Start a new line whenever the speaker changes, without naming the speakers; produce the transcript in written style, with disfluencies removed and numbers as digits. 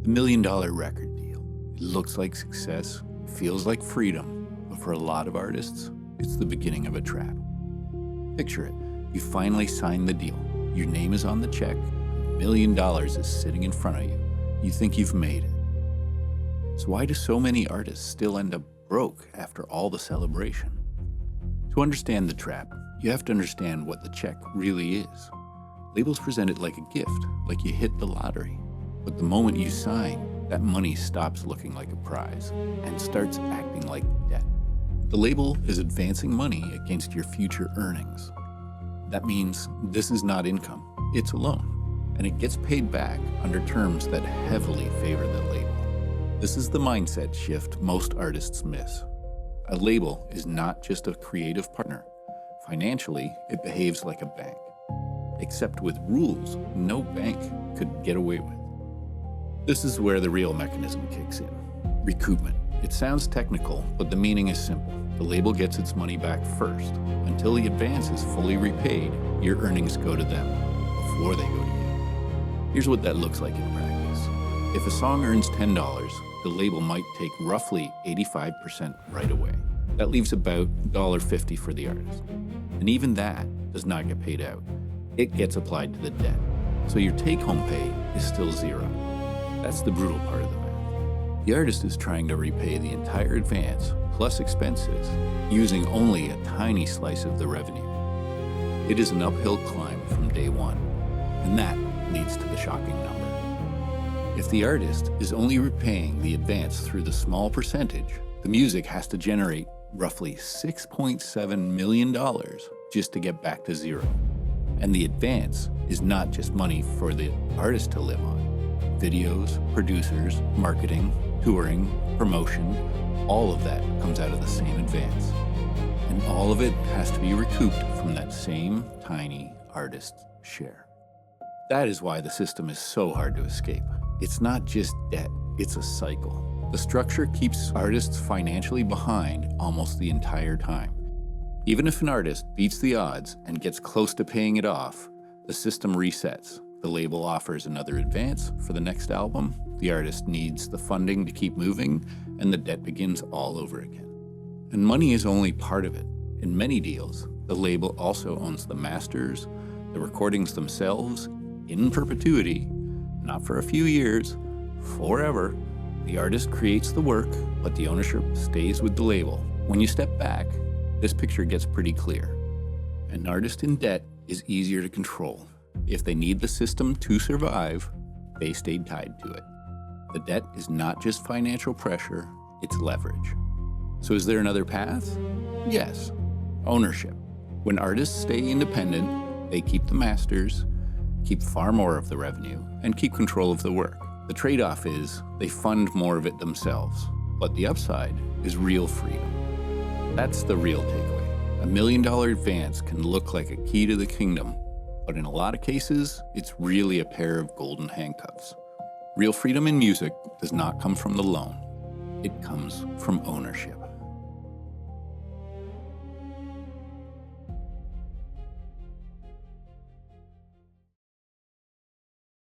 The $1 million record deal. It looks like success, feels like freedom, but for a lot of artists, it's the beginning of a trap. Picture it. You finally sign the deal. Your name is on the check. $1 million is sitting in front of you. You think you've made it. So why do so many artists still end up broke after all the celebration? To understand the trap, you have to understand what the check really is. Labels present it like a gift, like you hit the lottery. But the moment you sign, that money stops looking like a prize and starts acting like debt. The label is advancing money against your future earnings. That means this is not income, it's a loan, and it gets paid back under terms that heavily favor the label. This is the mindset shift most artists miss. A label is not just a creative partner. Financially, it behaves like a bank, except with rules no bank could get away with. This is where the real mechanism kicks in. Recoupment. It sounds technical, but the meaning is simple. The label gets its money back first. Until the advance is fully repaid, your earnings go to them before they go to you. Here's what that looks like in practice. If a song earns $10, the label might take roughly 85% right away. That leaves about $1.50 for the artist. And even that does not get paid out. It gets applied to the debt. So your take-home pay is still zero. That's the brutal part of the math. The artist is trying to repay the entire advance plus expenses using only a tiny slice of the revenue. It is an uphill climb from day one, and that leads to the shocking number. If the artist is only repaying the advance through the small percentage, the music has to generate roughly $6.7 million just to get back to zero. And the advance is not just money for the artist to live on. Videos, producers, marketing, touring, promotion, all of that comes out of the same advance. And all of it has to be recouped from that same tiny artist's share. That is why the system is so hard to escape. It's not just debt, it's a cycle. The structure keeps artists financially behind almost the entire time. Even if an artist beats the odds and gets close to paying it off, the system resets. The label offers another advance for the next album, the artist needs the funding to keep moving, and the debt begins all over again. And money is only part of it. In many deals, the label also owns the masters, the recordings themselves, in perpetuity, not for a few years, forever. The artist creates the work, but the ownership stays with the label. When you step back, this picture gets pretty clear. An artist in debt is easier to control. If they need the system to survive, they stayed tied to it. The debt is not just financial pressure, it's leverage. So is there another path? Yes, ownership. When artists stay independent, they keep the masters, keep far more of the revenue, and keep control of the work. The trade-off is they fund more of it themselves, but the upside is real freedom. That's the real takeaway. $1 million advance can look like a key to the kingdom, but in a lot of cases, it's really a pair of golden handcuffs. Real freedom in music does not come from the loan. It comes from ownership.